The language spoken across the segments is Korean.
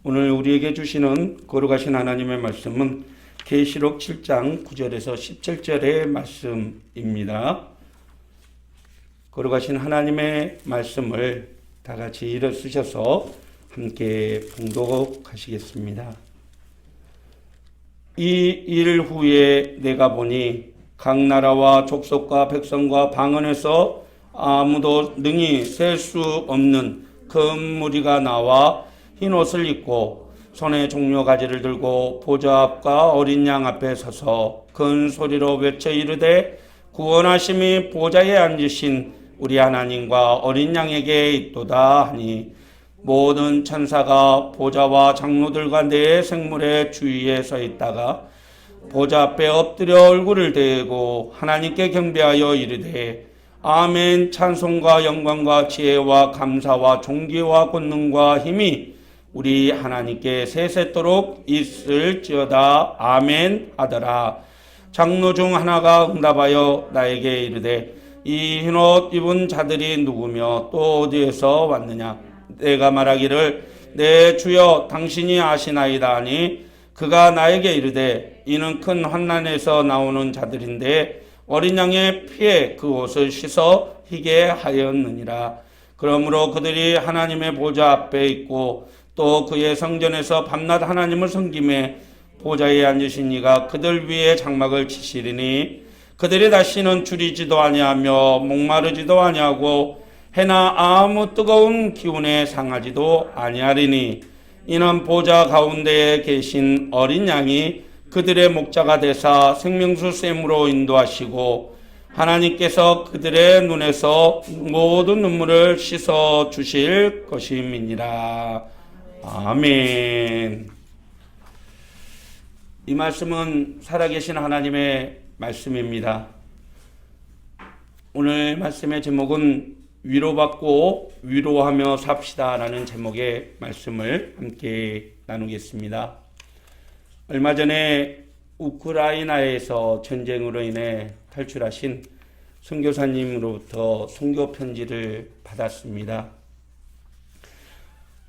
오늘 우리에게 주시는 거룩하신 하나님의 말씀은 계시록 7장 9절에서 17절의 말씀입니다. 거룩하신 하나님의 말씀을 다 같이 일어서셔서 함께 봉독하시겠습니다. 이 일 후에 내가 보니 각 나라와 족속과 백성과 방언에서 아무도 능히 셀 수 없는 큰 무리가 나와 흰 옷을 입고 손에 종려 가지를 들고 보좌 앞과 어린 양 앞에 서서 큰 소리로 외쳐 이르되 구원하심이 보좌에 앉으신 우리 하나님과 어린 양에게 있도다 하니 모든 천사가 보좌와 장로들과 네 생물의 주위에 서 있다가 보좌 앞에 엎드려 얼굴을 대고 하나님께 경배하여 이르되 아멘. 찬송과 영광과 지혜와 감사와 존귀와 권능과 힘이 우리 하나님께 세세토록 있을지어다. 아멘 하더라. 장로 중 하나가 응답하여 나에게 이르되 이 흰옷 입은 자들이 누구며 또 어디에서 왔느냐? 내가 말하기를 내 주여 당신이 아시나이다 하니 그가 나에게 이르되 이는 큰 환난에서 나오는 자들인데 어린 양의 피에 그 옷을 씻어 희게 하였느니라. 그러므로 그들이 하나님의 보좌 앞에 있고 또 그의 성전에서 밤낮 하나님을 섬기매 보좌에 앉으신 이가 그들 위에 장막을 치시리니 그들이 다시는 줄이지도 아니하며 목마르지도 아니하고 해나 아무 뜨거운 기운에 상하지도 아니하리니 이는 보좌 가운데에 계신 어린 양이 그들의 목자가 되사 생명수 샘으로 인도하시고 하나님께서 그들의 눈에서 모든 눈물을 씻어 주실 것임이니라. 아멘. 이 말씀은 살아계신 하나님의 말씀입니다. 오늘 말씀의 제목은 위로받고 위로하며 삽시다 라는 제목의 말씀을 함께 나누겠습니다. 얼마 전에 우크라이나에서 전쟁으로 인해 탈출하신 선교사님으로부터 선교 편지를 받았습니다.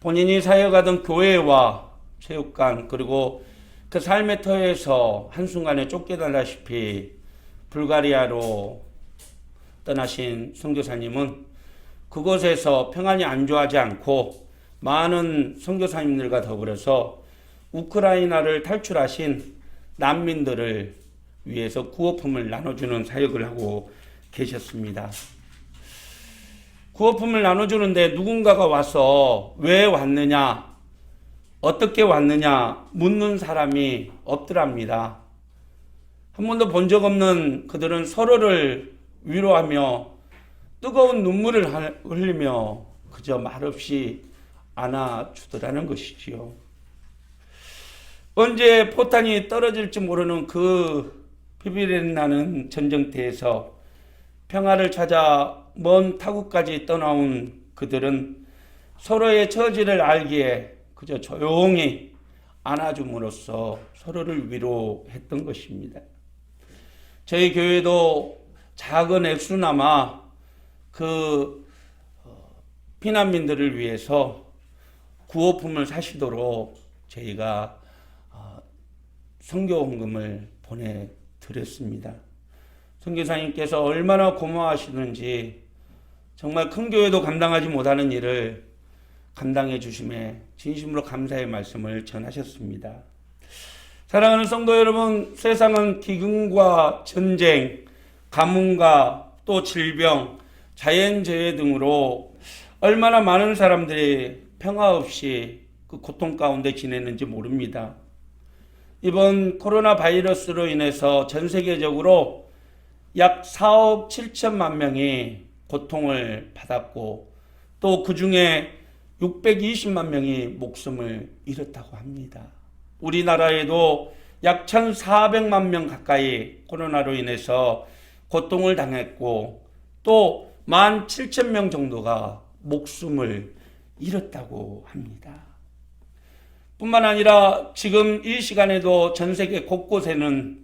본인이 사역하던 교회와 체육관 그리고 그 삶의 터에서 한순간에 쫓겨나다시피 불가리아로 떠나신 선교사님은 그곳에서 평안이 안주하지 않고 많은 선교사님들과 더불어서 우크라이나를 탈출하신 난민들을 위해서 구호품을 나눠주는 사역을 하고 계셨습니다. 구호품을 나눠주는데 누군가가 와서 왜 왔느냐, 어떻게 왔느냐 묻는 사람이 없더랍니다. 한 번도 본 적 없는 그들은 서로를 위로하며 뜨거운 눈물을 흘리며 그저 말없이 안아주더라는 것이지요. 언제 포탄이 떨어질지 모르는 그 피비린내 나는 전쟁터에서 평화를 찾아 먼 타국까지 떠나온 그들은 서로의 처지를 알기에 그저 조용히 안아줌으로써 서로를 위로했던 것입니다. 저희 교회도 작은 액수나마 그 피난민들을 위해서 구호품을 사시도록 저희가 선교헌금을 보내드렸습니다. 선교사님께서 얼마나 고마워하시는지 정말 큰 교회도 감당하지 못하는 일을 감당해 주심에 진심으로 감사의 말씀을 전하셨습니다. 사랑하는 성도 여러분, 세상은 기근과 전쟁, 가뭄과 또 질병, 자연재해 등으로 얼마나 많은 사람들이 평화 없이 그 고통 가운데 지내는지 모릅니다. 이번 코로나 바이러스로 인해서 전 세계적으로 약 4억 7천만 명이 고통을 받았고 또 그 중에 620만 명이 목숨을 잃었다고 합니다. 우리나라에도 약 1,400만 명 가까이 코로나로 인해서 고통을 당했고 또 17,000명 정도가 목숨을 잃었다고 합니다. 뿐만 아니라 지금 이 시간에도 전 세계 곳곳에는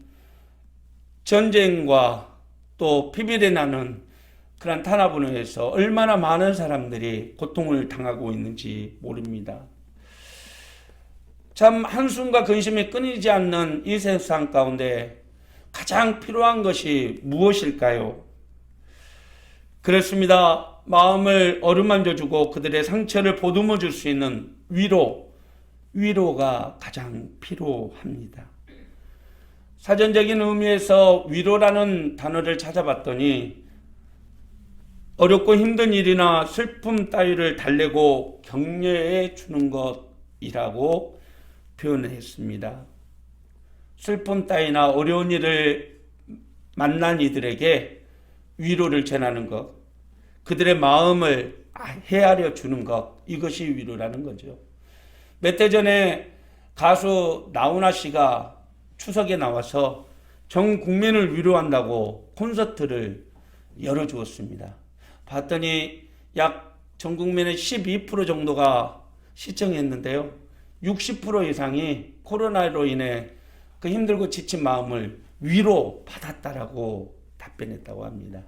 전쟁과 또 피비린내 나는 그런 탄압으로 해서 얼마나 많은 사람들이 고통을 당하고 있는지 모릅니다. 참 한숨과 근심이 끊이지 않는 이 세상 가운데 가장 필요한 것이 무엇일까요? 그렇습니다. 마음을 어루만져 주고 그들의 상처를 보듬어 줄 수 있는 위로가 가장 필요합니다. 사전적인 의미에서 위로라는 단어를 찾아봤더니 어렵고 힘든 일이나 슬픔 따위를 달래고 격려해 주는 것이라고 표현했습니다. 슬픔 따위나 어려운 일을 만난 이들에게 위로를 전하는 것, 그들의 마음을 헤아려 주는 것, 이것이 위로라는 거죠. 몇 해 전에 가수 나훈아 씨가 추석에 나와서 전 국민을 위로한다고 콘서트를 열어주었습니다. 봤더니 약 전 국민의 12% 정도가 시청했는데요. 60% 이상이 코로나로 인해 그 힘들고 지친 마음을 위로받았다라고 답변했다고 합니다.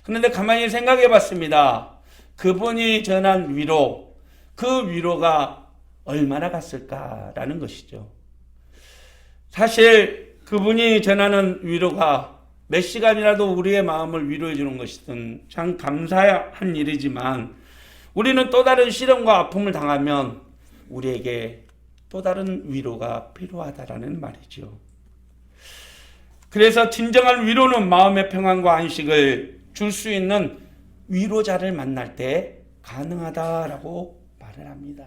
그런데 가만히 생각해 봤습니다. 그분이 전한 위로, 그 위로가 얼마나 갔을까라는 것이죠. 사실 그분이 전하는 위로가 몇 시간이라도 우리의 마음을 위로해 주는 것이든 참 감사한 일이지만 우리는 또 다른 시련과 아픔을 당하면 우리에게 또 다른 위로가 필요하다라는 말이죠. 그래서 진정한 위로는 마음의 평안과 안식을 줄 수 있는 위로자를 만날 때 가능하다라고 말을 합니다.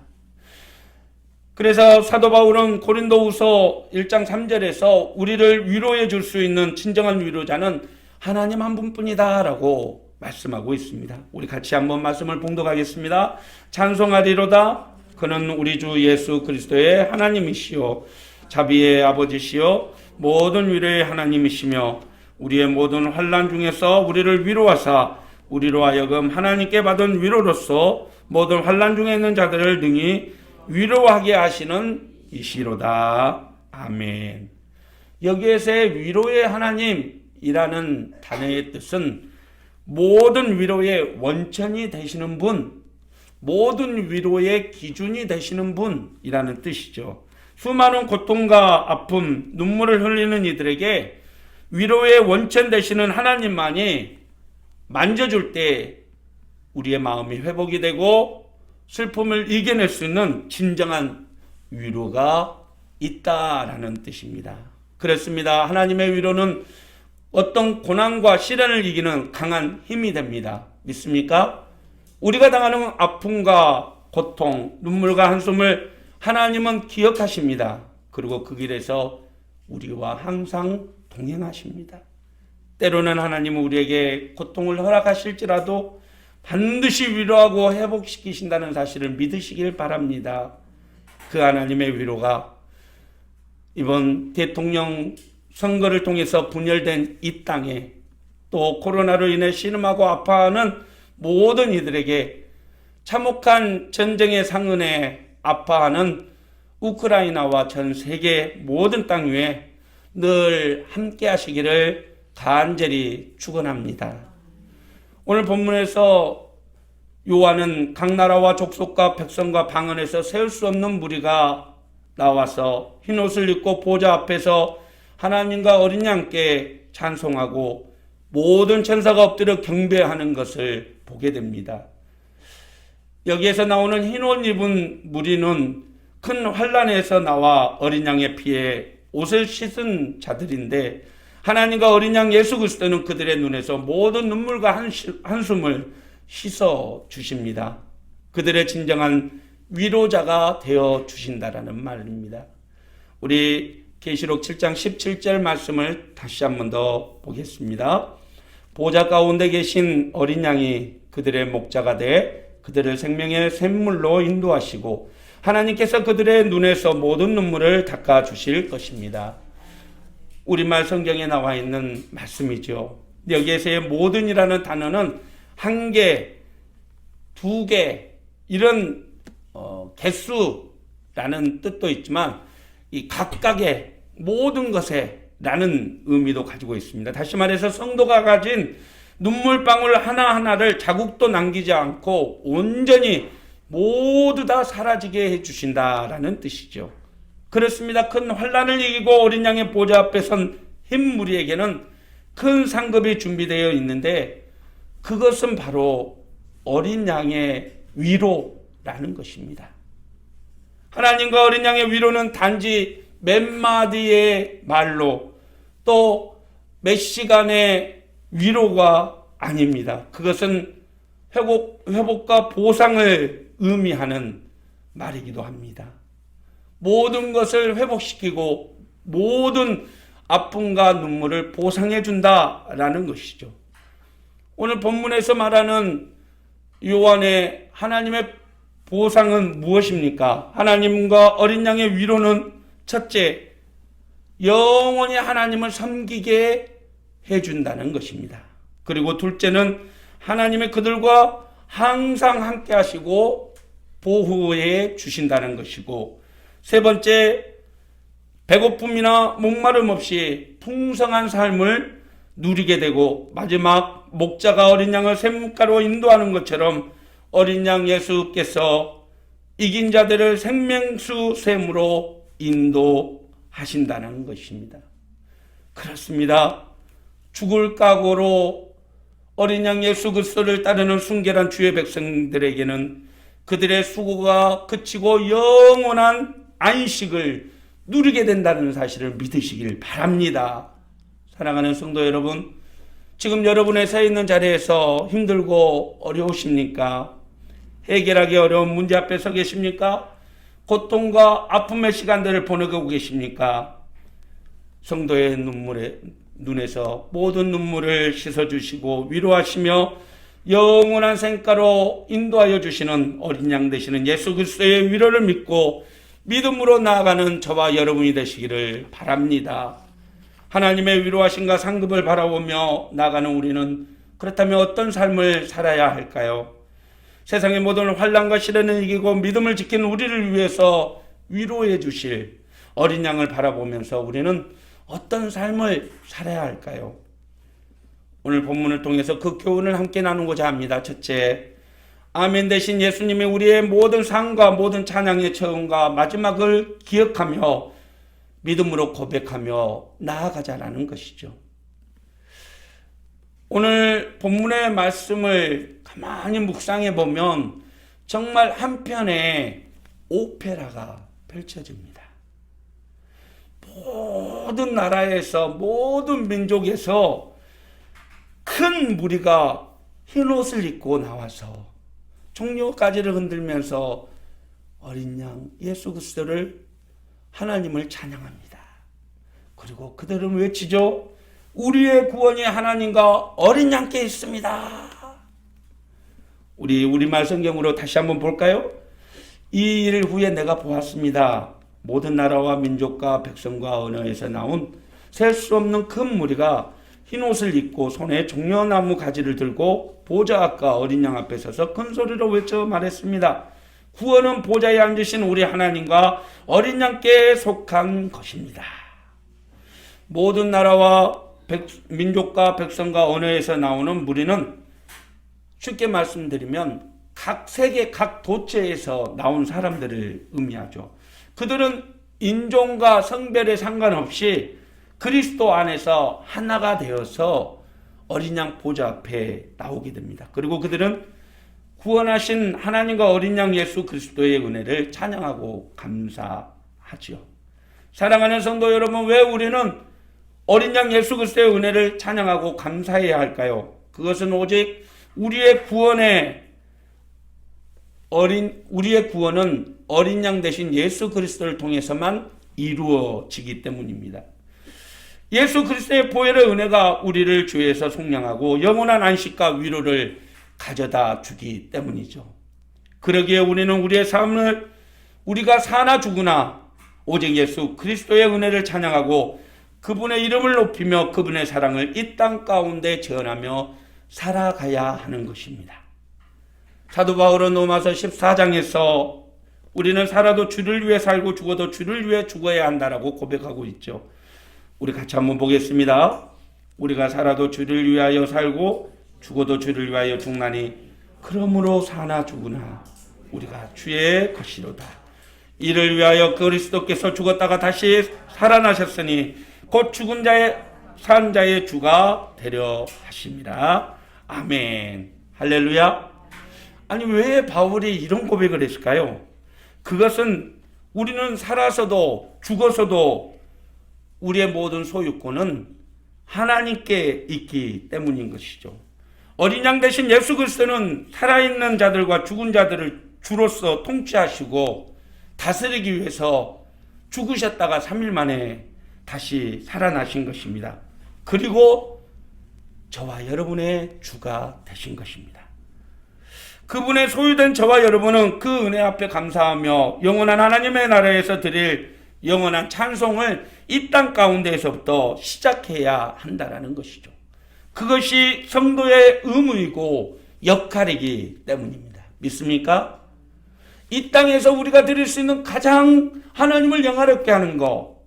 그래서 사도 바울은 고린도후서 1장 3절에서 우리를 위로해 줄 수 있는 진정한 위로자는 하나님 한 분뿐이다라고 말씀하고 있습니다. 우리 같이 한번 말씀을 봉독하겠습니다. 찬송하리로다. 그는 우리 주 예수 그리스도의 하나님이시요 자비의 아버지시요 모든 위로의 하나님이시며 우리의 모든 환난 중에서 우리를 위로하사 우리로 하여금 하나님께 받은 위로로서 모든 환난 중에 있는 자들을 능히 위로하게 하시는 이시로다. 아멘. 여기에서의 위로의 하나님이라는 단어의 뜻은 모든 위로의 원천이 되시는 분, 모든 위로의 기준이 되시는 분이라는 뜻이죠. 수많은 고통과 아픔, 눈물을 흘리는 이들에게 위로의 원천 되시는 하나님만이 만져줄 때 우리의 마음이 회복이 되고 슬픔을 이겨낼 수 있는 진정한 위로가 있다라는 뜻입니다. 그렇습니다. 하나님의 위로는 어떤 고난과 시련을 이기는 강한 힘이 됩니다. 믿습니까? 우리가 당하는 아픔과 고통, 눈물과 한숨을 하나님은 기억하십니다. 그리고 그 길에서 우리와 항상 동행하십니다. 때로는 하나님은 우리에게 고통을 허락하실지라도 반드시 위로하고 회복시키신다는 사실을 믿으시길 바랍니다. 그 하나님의 위로가 이번 대통령 선거를 통해서 분열된 이 땅에 또 코로나로 인해 신음하고 아파하는 모든 이들에게 참혹한 전쟁의 상흔에 아파하는 우크라이나와 전 세계 모든 땅 위에 늘 함께 하시기를 간절히 축원합니다. 오늘 본문에서 요한은 각 나라와 족속과 백성과 방언에서 세울 수 없는 무리가 나와서 흰옷을 입고 보좌 앞에서 하나님과 어린 양께 찬송하고 모든 천사가 엎드려 경배하는 것을 보게 됩니다. 여기에서 나오는 흰옷 입은 무리는 큰 환난에서 나와 어린 양의 피에 옷을 씻은 자들인데 하나님과 어린 양 예수 그리스도는 그들의 눈에서 모든 눈물과 한숨을 씻어 주십니다. 그들의 진정한 위로자가 되어 주신다라는 말입니다. 우리 계시록 7장 17절 말씀을 다시 한 번 더 보겠습니다. 보좌 가운데 계신 어린 양이 그들의 목자가 돼 그들을 생명의 샘물로 인도하시고 하나님께서 그들의 눈에서 모든 눈물을 닦아 주실 것입니다. 우리말 성경에 나와 있는 말씀이죠. 여기에서의 모든이라는 단어는 한 개, 두 개 이런 개수라는 뜻도 있지만 이 각각의 모든 것에 라는 의미도 가지고 있습니다. 다시 말해서 성도가 가진 눈물방울 하나하나를 자국도 남기지 않고 온전히 모두 다 사라지게 해주신다라는 뜻이죠. 그렇습니다. 큰 환난을 이기고 어린 양의 보좌 앞에 선 흰 무리에게는 큰 상급이 준비되어 있는데 그것은 바로 어린 양의 위로라는 것입니다. 하나님과 어린 양의 위로는 단지 몇 마디의 말로 또 몇 시간의 위로가 아닙니다. 그것은 회복과 보상을 의미하는 말이기도 합니다. 모든 것을 회복시키고 모든 아픔과 눈물을 보상해 준다라는 것이죠. 오늘 본문에서 말하는 요한의 하나님의 보상은 무엇입니까? 하나님과 어린 양의 위로는 첫째, 영원히 하나님을 섬기게 해준다는 것입니다. 그리고 둘째는 하나님의 그들과 항상 함께 하시고 보호해 주신다는 것이고, 세 번째, 배고픔이나 목마름 없이 풍성한 삶을 누리게 되고, 마지막 목자가 어린 양을 샘가로 인도하는 것처럼 어린 양 예수께서 이긴 자들을 생명수 샘으로 인도하신다는 것입니다. 그렇습니다. 죽을 각오로 어린 양 예수 그리스도를 따르는 순결한 주의 백성들에게는 그들의 수고가 그치고 영원한 안식을 누리게 된다는 사실을 믿으시길 바랍니다. 사랑하는 성도 여러분, 지금 여러분의 서 있는 자리에서 힘들고 어려우십니까? 해결하기 어려운 문제 앞에 서 계십니까? 고통과 아픔의 시간들을 보내고 계십니까? 성도의 눈에서 모든 눈물을 씻어주시고 위로하시며 영원한 생가로 인도하여 주시는 어린 양 되시는 예수 그리스도의 위로를 믿고 믿음으로 나아가는 저와 여러분이 되시기를 바랍니다. 하나님의 위로하심과 상급을 바라보며 나아가는 우리는 그렇다면 어떤 삶을 살아야 할까요? 세상의 모든 환난과 시련을 이기고 믿음을 지키는 우리를 위해서 위로해 주실 어린 양을 바라보면서 우리는 어떤 삶을 살아야 할까요? 오늘 본문을 통해서 그 교훈을 함께 나누고자 합니다. 첫째, 아멘 대신 예수님이 우리의 모든 삶과 모든 찬양의 처음과 마지막을 기억하며 믿음으로 고백하며 나아가자라는 것이죠. 오늘 본문의 말씀을 가만히 묵상해 보면 정말 한편의 오페라가 펼쳐집니다. 모든 나라에서 모든 민족에서 큰 무리가 흰 옷을 입고 나와서 종려가지를 흔들면서 어린 양 예수 그리스도를 하나님을 찬양합니다. 그리고 그들은 외치죠. 우리의 구원이 하나님과 어린 양께 있습니다. 우리말 성경으로 다시 한번 볼까요? 이 일 후에 내가 보았습니다. 모든 나라와 민족과 백성과 언어에서 나온 셀 수 없는 큰 무리가 흰 옷을 입고 손에 종려나무 가지를 들고 보좌 앞과 어린 양 앞에 서서 큰 소리로 외쳐 말했습니다. 구원은 보좌에 앉으신 우리 하나님과 어린 양께 속한 것입니다. 모든 나라와 민족과 백성과 언어에서 나오는 무리는 쉽게 말씀드리면 각 세계 각 도처에서 나온 사람들을 의미하죠. 그들은 인종과 성별에 상관없이 그리스도 안에서 하나가 되어서 어린 양 보좌 앞에 나오게 됩니다. 그리고 그들은 구원하신 하나님과 어린 양 예수 그리스도의 은혜를 찬양하고 감사하죠. 사랑하는 성도 여러분, 왜 우리는 어린 양 예수 그리스도의 은혜를 찬양하고 감사해야 할까요? 그것은 오직 우리의 구원은 어린 양 대신 예수 그리스도를 통해서만 이루어지기 때문입니다. 예수 그리스도의 보혈의 은혜가 우리를 죄에서 속량하고 영원한 안식과 위로를 가져다 주기 때문이죠. 그러기에 우리는 우리의 삶을 우리가 사나 죽으나 오직 예수 그리스도의 은혜를 찬양하고 그분의 이름을 높이며 그분의 사랑을 이 땅 가운데 전하며 살아가야 하는 것입니다. 사도 바울은 로마서 14장에서 우리는 살아도 주를 위해 살고 죽어도 주를 위해 죽어야 한다라고 고백하고 있죠. 우리 같이 한번 보겠습니다. 우리가 살아도 주를 위하여 살고 죽어도 주를 위하여 죽나니 그러므로 사나 죽으나 우리가 주의 것이로다. 이를 위하여 그리스도께서 죽었다가 다시 살아나셨으니 곧 죽은 자의 산 자의 주가 되려 하심이라. 아멘. 할렐루야. 아니 왜 바울이 이런 고백을 했을까요? 그것은 우리는 살아서도 죽어서도 우리의 모든 소유권은 하나님께 있기 때문인 것이죠. 어린 양 대신 예수 그리스도는 살아있는 자들과 죽은 자들을 주로서 통치하시고 다스리기 위해서 죽으셨다가 3일 만에 다시 살아나신 것입니다. 그리고 저와 여러분의 주가 되신 것입니다. 그분의 소유된 저와 여러분은 그 은혜 앞에 감사하며 영원한 하나님의 나라에서 드릴 영원한 찬송을 이 땅 가운데에서부터 시작해야 한다는 것이죠. 그것이 성도의 의무이고 역할이기 때문입니다. 믿습니까? 이 땅에서 우리가 드릴 수 있는 가장 하나님을 영화롭게 하는 것,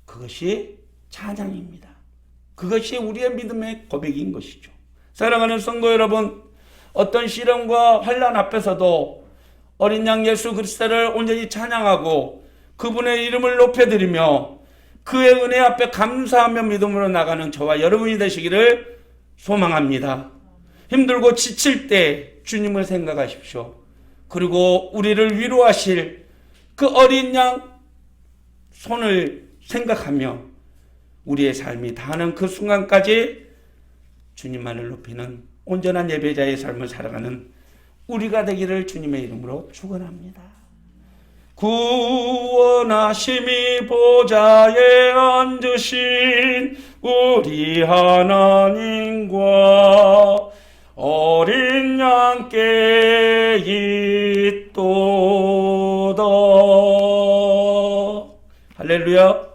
그것이 찬양입니다. 그것이 우리의 믿음의 고백인 것이죠. 사랑하는 성도 여러분, 어떤 시련과 환난 앞에서도 어린 양 예수 그리스도를 온전히 찬양하고 그분의 이름을 높여드리며 그의 은혜 앞에 감사하며 믿음으로 나가는 저와 여러분이 되시기를 소망합니다. 힘들고 지칠 때 주님을 생각하십시오. 그리고 우리를 위로하실 그 어린 양 손을 생각하며 우리의 삶이 다하는 그 순간까지 주님만을 높이는 온전한 예배자의 삶을 살아가는 우리가 되기를 주님의 이름으로 축원합니다. 구원하심이 보좌에 앉으신 우리 하나님과 어린 양께 있도다. 할렐루야.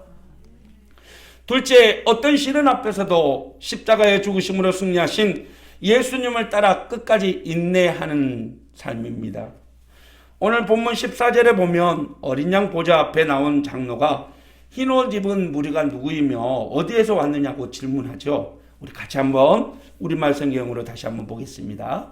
둘째, 어떤 시련 앞에서도 십자가의 죽으심으로 승리하신 예수님을 따라 끝까지 인내하는 삶입니다. 오늘 본문 14절에 보면 어린 양 보좌 앞에 나온 장로가 흰 옷 입은 무리가 누구이며 어디에서 왔느냐고 질문하죠. 우리 같이 한번 우리말 성경으로 다시 한번 보겠습니다.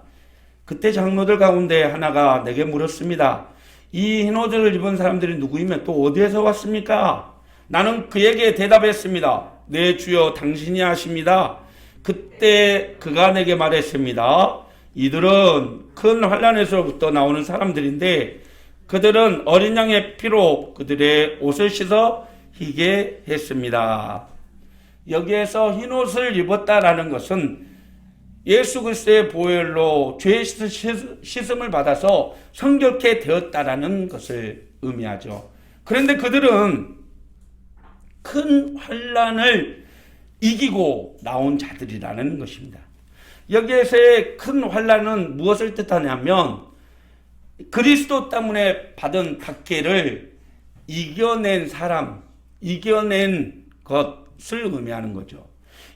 그때 장로들 가운데 하나가 내게 물었습니다. 이 흰 옷을 입은 사람들이 누구이며 또 어디에서 왔습니까? 나는 그에게 대답했습니다. 네 주여 당신이 아십니다. 그때 그가 내게 말했습니다. 이들은 큰 환난에서부터 나오는 사람들인데 그들은 어린 양의 피로 그들의 옷을 씻어 희게 했습니다. 여기에서 흰 옷을 입었다라는 것은 예수 그리스도의 보혈로 죄의 씻음을 받아서 성결케 되었다라는 것을 의미하죠. 그런데 그들은 큰 환난을 이기고 나온 자들이라는 것입니다. 여기에서의 큰 환난은 무엇을 뜻하냐면 그리스도 때문에 받은 박해를 이겨낸 사람, 이겨낸 것을 의미하는 거죠.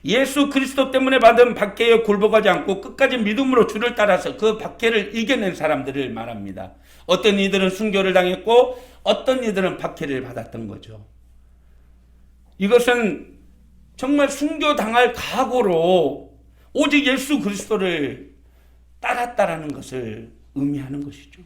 예수 그리스도 때문에 받은 박해에 굴복하지 않고 끝까지 믿음으로 주를 따라서 그 박해를 이겨낸 사람들을 말합니다. 어떤 이들은 순교를 당했고 어떤 이들은 박해를 받았던 거죠. 이것은 정말 순교당할 각오로 오직 예수 그리스도를 따랐다라는 것을 의미하는 것이죠.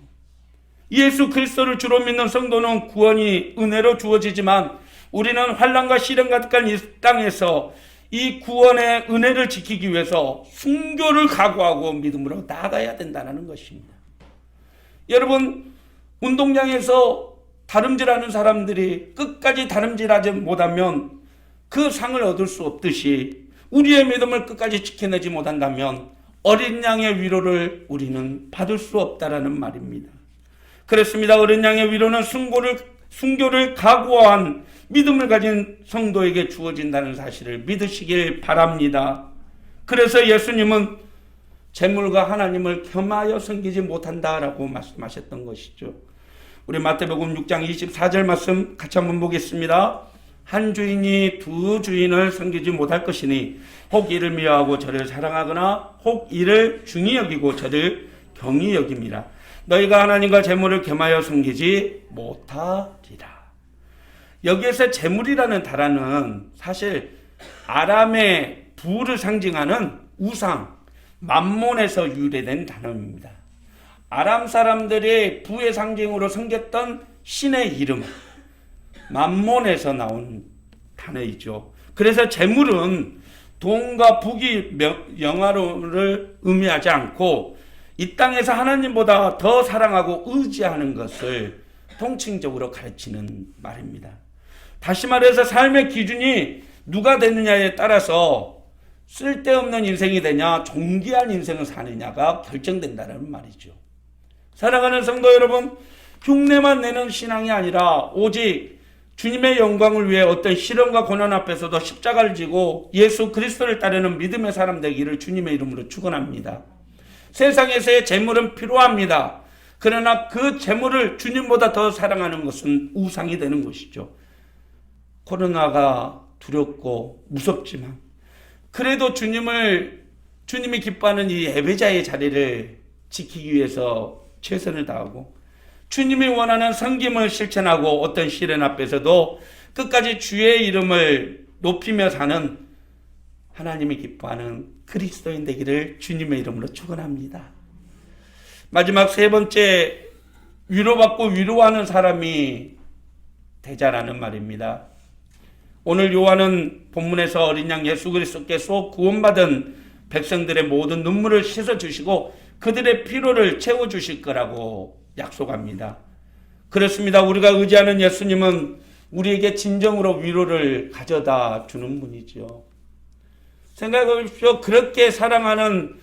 예수 그리스도를 주로 믿는 성도는 구원이 은혜로 주어지지만 우리는 환난과 시련 가득한 이 땅에서 이 구원의 은혜를 지키기 위해서 순교를 각오하고 믿음으로 나아가야 된다는 것입니다. 여러분, 운동장에서 다름질하는 사람들이 끝까지 다름질하지 못하면 그 상을 얻을 수 없듯이 우리의 믿음을 끝까지 지켜내지 못한다면 어린 양의 위로를 우리는 받을 수 없다라는 말입니다. 그렇습니다. 어린 양의 위로는 순교를 각오한 믿음을 가진 성도에게 주어진다는 사실을 믿으시길 바랍니다. 그래서 예수님은 재물과 하나님을 겸하여 섬기지 못한다라고 말씀하셨던 것이죠. 우리 마태복음 6장 24절 말씀 같이 한번 보겠습니다. 한 주인이 두 주인을 섬기지 못할 것이니 혹 이를 미워하고 저를 사랑하거나 혹 이를 중히 여기고 저를 경히 여김이라. 너희가 하나님과 재물을 겸하여 섬기지 못하리라. 여기에서 재물이라는 단어는 사실 아람의 부를 상징하는 우상, 맘몬에서 유래된 단어입니다. 아람 사람들의 부의 상징으로 섬겼던 신의 이름, 만몬에서 나온 단어이죠. 그래서 재물은 돈과 부귀, 영화를 의미하지 않고 이 땅에서 하나님보다 더 사랑하고 의지하는 것을 통칭적으로 가르치는 말입니다. 다시 말해서 삶의 기준이 누가 되느냐에 따라서 쓸데없는 인생이 되냐, 존귀한 인생을 사느냐가 결정된다는 말이죠. 사랑하는 성도 여러분, 흉내만 내는 신앙이 아니라 오직 주님의 영광을 위해 어떤 시련과 고난 앞에서도 십자가를 지고 예수 그리스도를 따르는 믿음의 사람 되기를 주님의 이름으로 축원합니다. 세상에서의 재물은 필요합니다. 그러나 그 재물을 주님보다 더 사랑하는 것은 우상이 되는 것이죠. 코로나가 두렵고 무섭지만 그래도 주님이 기뻐하는 이 예배자의 자리를 지키기 위해서 최선을 다하고 주님이 원하는 섬김을 실천하고 어떤 시련 앞에서도 끝까지 주의 이름을 높이며 사는 하나님이 기뻐하는 그리스도인 되기를 주님의 이름으로 축원합니다. 마지막 세 번째, 위로받고 위로하는 사람이 되자라는 말입니다. 오늘 요한은 본문에서 어린 양 예수 그리스도께서 구원받은 백성들의 모든 눈물을 씻어주시고 그들의 피로를 채워주실 거라고 약속합니다. 그렇습니다. 우리가 의지하는 예수님은 우리에게 진정으로 위로를 가져다 주는 분이죠. 생각해 보십시오. 그렇게 사랑하는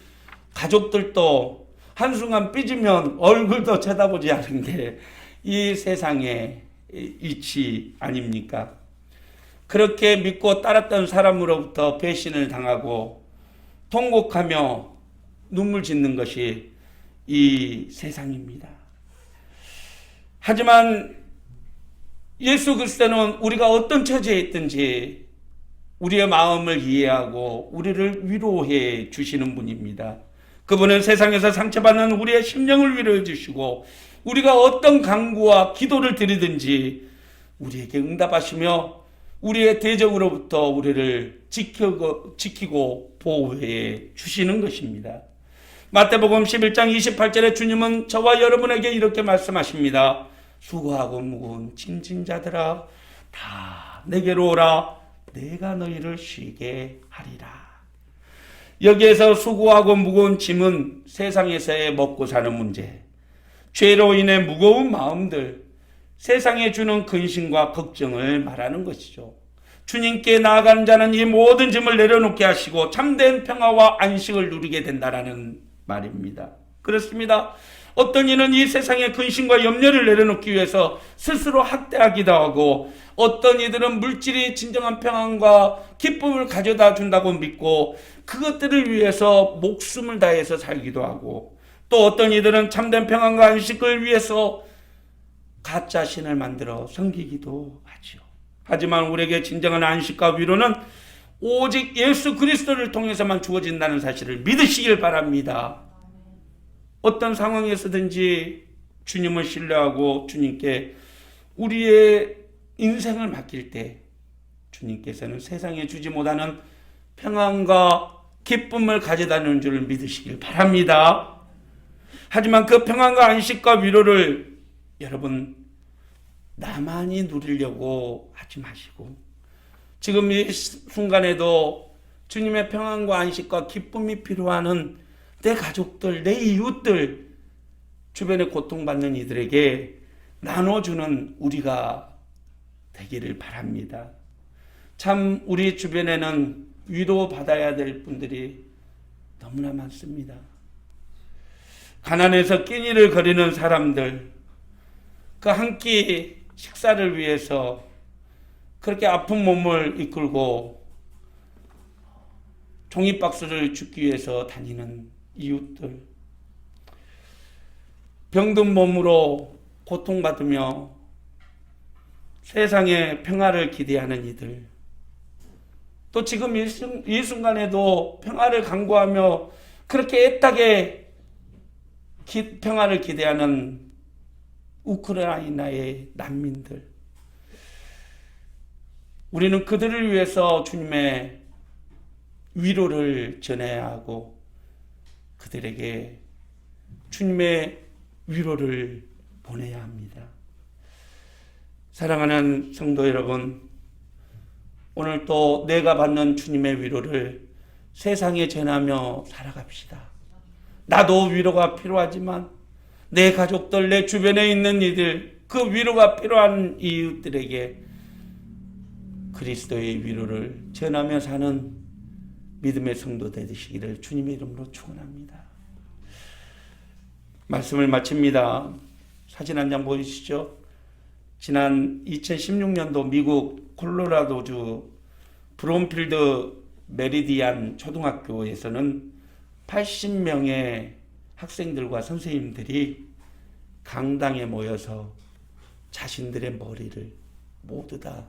가족들도 한순간 삐지면 얼굴도 쳐다보지 않은 게 이 세상의 이치 아닙니까? 그렇게 믿고 따랐던 사람으로부터 배신을 당하고 통곡하며 눈물 짓는 것이 이 세상입니다. 하지만 예수 그리스도는 우리가 어떤 처지에 있든지 우리의 마음을 이해하고 우리를 위로해 주시는 분입니다. 그분은 세상에서 상처받는 우리의 심령을 위로해 주시고 우리가 어떤 간구와 기도를 드리든지 우리에게 응답하시며 우리의 대적으로부터 우리를 지키고 보호해 주시는 것입니다. 마태복음 11장 28절에 주님은 저와 여러분에게 이렇게 말씀하십니다. 수고하고 무거운 짐진 자들아 다 내게로 오라 내가 너희를 쉬게 하리라. 여기에서 수고하고 무거운 짐은 세상에서의 먹고 사는 문제, 죄로 인해 무거운 마음들, 세상에 주는 근심과 걱정을 말하는 것이죠. 주님께 나아가는 자는 이 모든 짐을 내려놓게 하시고 참된 평화와 안식을 누리게 된다라는 말입니다. 그렇습니다. 어떤 이는 이 세상의 근심과 염려를 내려놓기 위해서 스스로 학대하기도 하고 어떤 이들은 물질이 진정한 평안과 기쁨을 가져다 준다고 믿고 그것들을 위해서 목숨을 다해서 살기도 하고 또 어떤 이들은 참된 평안과 안식을 위해서 가짜 신을 만들어 섬기기도 하죠. 하지만 우리에게 진정한 안식과 위로는 오직 예수 그리스도를 통해서만 주어진다는 사실을 믿으시길 바랍니다. 어떤 상황에서든지 주님을 신뢰하고 주님께 우리의 인생을 맡길 때 주님께서는 세상에 주지 못하는 평안과 기쁨을 가져다는 줄 믿으시길 바랍니다. 하지만 그 평안과 안식과 위로를 여러분 나만이 누리려고 하지 마시고 지금 이 순간에도 주님의 평안과 안식과 기쁨이 필요한 내 가족들, 내 이웃들, 주변에 고통받는 이들에게 나눠주는 우리가 되기를 바랍니다. 참 우리 주변에는 위로받아야 될 분들이 너무나 많습니다. 가난해서 끼니를 거리는 사람들, 그 한 끼 식사를 위해서 그렇게 아픈 몸을 이끌고 종이박스를 줍기 위해서 다니는 이웃들, 병든 몸으로 고통받으며 세상의 평화를 기대하는 이들, 또 지금 이 순간에도 평화를 간구하며 그렇게 애타게 평화를 기대하는 우크라이나의 난민들, 우리는 그들을 위해서 주님의 위로를 전해야 하고 그들에게 주님의 위로를 보내야 합니다. 사랑하는 성도 여러분, 오늘 또 내가 받는 주님의 위로를 세상에 전하며 살아갑시다. 나도 위로가 필요하지만 내 가족들, 내 주변에 있는 이들, 그 위로가 필요한 이웃들에게 그리스도의 위로를 전하며 사는 믿음의 성도 되시기를 주님의 이름으로 축원합니다. 말씀을 마칩니다. 사진 한 장 보이시죠? 지난 2016년도 미국 콜로라도주 브롬필드 메리디안 초등학교에서는 80명의 학생들과 선생님들이 강당에 모여서 자신들의 머리를 모두 다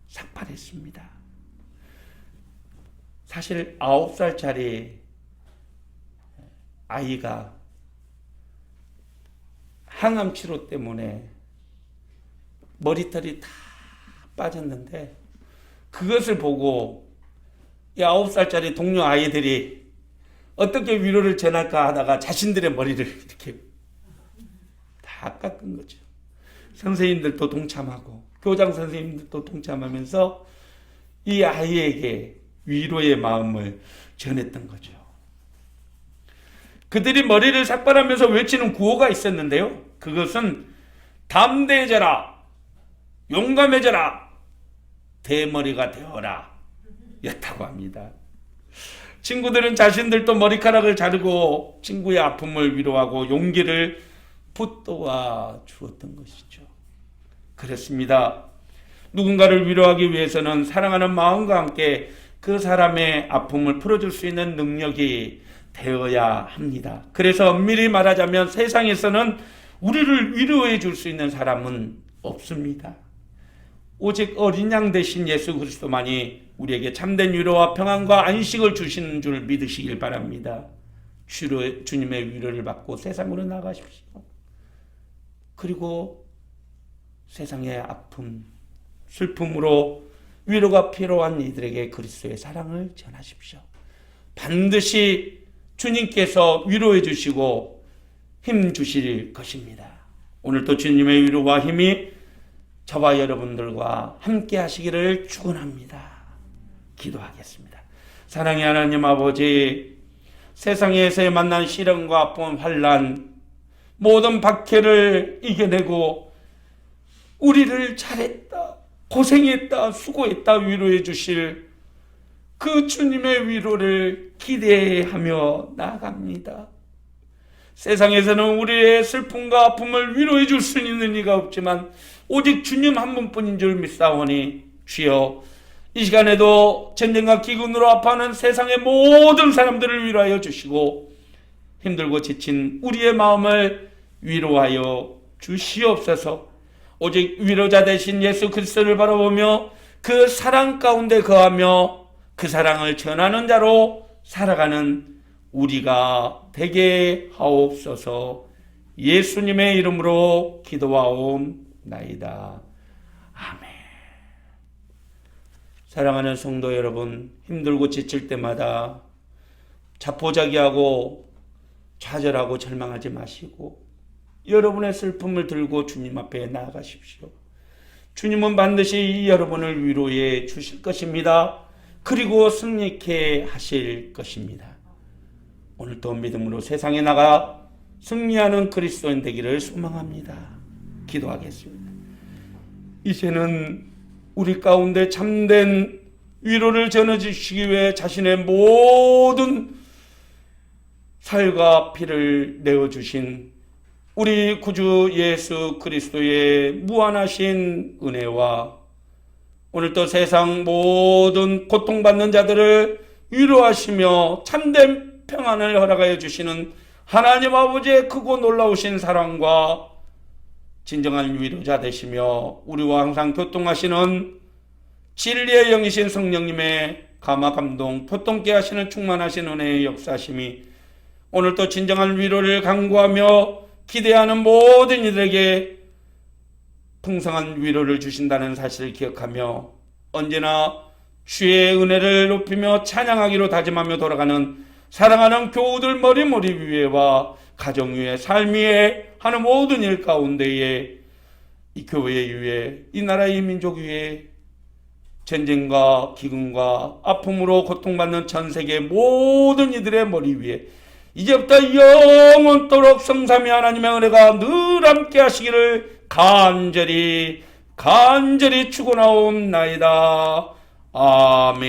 삭발했습니다. 사실 9살짜리 아이가 항암 치료 때문에 머리털이 다 빠졌는데 그것을 보고 이 9살짜리 동료 아이들이 어떻게 위로를 전할까 하다가 자신들의 머리를 이렇게 다 깎은 거죠. 선생님들도 동참하고 교장 선생님들도 동참하면서 이 아이에게 위로의 마음을 전했던 거죠. 그들이 머리를 삭발하면서 외치는 구호가 있었는데요. 그것은 담대해져라, 용감해져라, 대머리가 되어라 였다고 합니다. 친구들은 자신들도 머리카락을 자르고 친구의 아픔을 위로하고 용기를 붙도와 주었던 것이죠. 그렇습니다. 누군가를 위로하기 위해서는 사랑하는 마음과 함께 그 사람의 아픔을 풀어줄 수 있는 능력이 되어야 합니다. 그래서 엄밀히 말하자면 세상에서는 우리를 위로해 줄 수 있는 사람은 없습니다. 오직 어린 양 되신 예수 그리스도만이 우리에게 참된 위로와 평안과 안식을 주시는 줄 믿으시길 바랍니다. 주님의 위로를 받고 세상으로 나가십시오. 그리고 세상의 아픔, 슬픔으로 위로가 필요한 이들에게 그리스도의 사랑을 전하십시오. 반드시 주님께서 위로해 주시고 힘 주실 것입니다. 오늘도 주님의 위로와 힘이 저와 여러분들과 함께 하시기를 축원합니다. 기도하겠습니다. 사랑의 하나님 아버지, 세상에서 만난 시련과 아픔, 환난, 모든 박해를 이겨내고 우리를 잘했다, 고생했다, 수고했다 위로해 주실 그 주님의 위로를 기대하며 나아갑니다. 세상에서는 우리의 슬픔과 아픔을 위로해 줄 수 있는 이가 없지만 오직 주님 한 분뿐인 줄 믿사오니 주여, 이 시간에도 전쟁과 기근으로 아파하는 세상의 모든 사람들을 위로하여 주시고 힘들고 지친 우리의 마음을 위로하여 주시옵소서. 오직 위로자 되신 예수 그리스도를 바라보며 그 사랑 가운데 거하며 그 사랑을 전하는 자로 살아가는 우리가 되게 하옵소서. 예수님의 이름으로 기도하옵나이다. 아멘. 사랑하는 성도 여러분, 힘들고 지칠 때마다 자포자기하고 좌절하고 절망하지 마시고 여러분의 슬픔을 들고 주님 앞에 나아가십시오. 주님은 반드시 여러분을 위로해 주실 것입니다. 그리고 승리케 하실 것입니다. 오늘도 믿음으로 세상에 나가 승리하는 그리스도인 되기를 소망합니다. 기도하겠습니다. 이제는 우리 가운데 참된 위로를 전해주시기 위해 자신의 모든 살과 피를 내어주신 우리 구주 예수 그리스도의 무한하신 은혜와 오늘도 세상 모든 고통받는 자들을 위로하시며 참된 평안을 허락하여 주시는 하나님 아버지의 크고 놀라우신 사랑과 진정한 위로자 되시며 우리와 항상 교통하시는 진리의 영이신 성령님의 감화 감동 교통케 하시는 충만하신 은혜의 역사심이 오늘도 진정한 위로를 간구하며 기대하는 모든 이들에게 풍성한 위로를 주신다는 사실을 기억하며 언제나 주의 은혜를 높이며 찬양하기로 다짐하며 돌아가는 사랑하는 교우들 머리 위에와 가정 위에 삶 위에 하는 모든 일 가운데에 이 교회 위에, 이 나라의 민족 위에 전쟁과 기근과 아픔으로 고통받는 전 세계 모든 이들의 머리 위에 이제부터 영원토록 성삼위 하나님의 은혜가 늘 함께 하시기를 간절히 축원하옵나이다. 아멘.